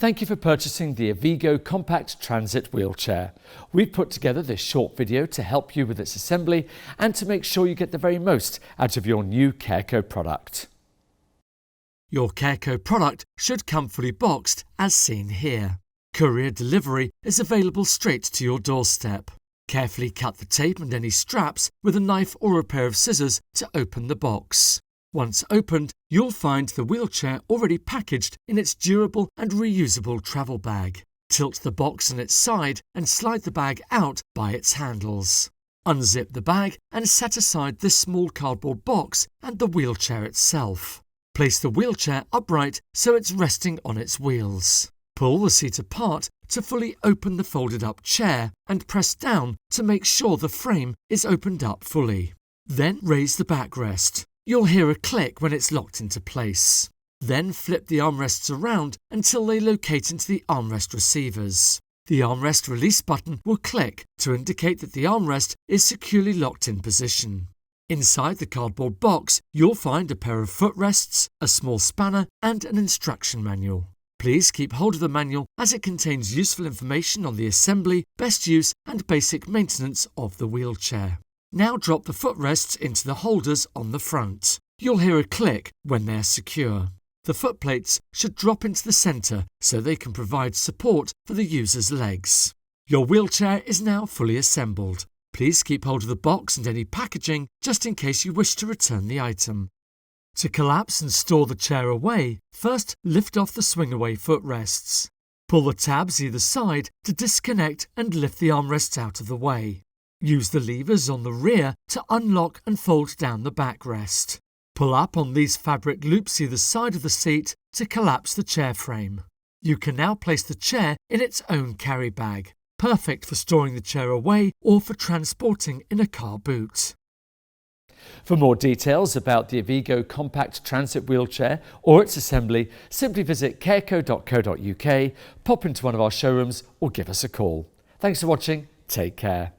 Thank you for purchasing the Avigo Compact Transit Wheelchair. We've put together this short video to help you with its assembly and to make sure you get the very most out of your new CareCo product. Your CareCo product should come fully boxed as seen here. Courier delivery is available straight to your doorstep. Carefully cut the tape and any straps with a knife or a pair of scissors to open the box. Once opened, you'll find the wheelchair already packaged in its durable and reusable travel bag. Tilt the box on its side and slide the bag out by its handles. Unzip the bag and set aside this small cardboard box and the wheelchair itself. Place the wheelchair upright so it's resting on its wheels. Pull the seat apart to fully open the folded up chair and press down to make sure the frame is opened up fully. Then raise the backrest. You'll hear a click when it's locked into place. Then flip the armrests around until they locate into the armrest receivers. The armrest release button will click to indicate that the armrest is securely locked in position. Inside the cardboard box, you'll find a pair of footrests, a small spanner and an instruction manual. Please keep hold of the manual as it contains useful information on the assembly, best use and basic maintenance of the wheelchair. Now drop the footrests into the holders on the front. You'll hear a click when they're secure. The footplates should drop into the centre so they can provide support for the user's legs. Your wheelchair is now fully assembled. Please keep hold of the box and any packaging just in case you wish to return the item. To collapse and store the chair away, first lift off the swing-away footrests. Pull the tabs either side to disconnect and lift the armrests out of the way. Use the levers on the rear to unlock and fold down the backrest. Pull up on these fabric loops either side of the seat to collapse the chair frame. You can now place the chair in its own carry bag, perfect for storing the chair away or for transporting in a car boot. For more details about the Avigo Compact Transit Wheelchair or its assembly, simply visit careco.co.uk, pop into one of our showrooms or give us a call. Thanks for watching. Take care.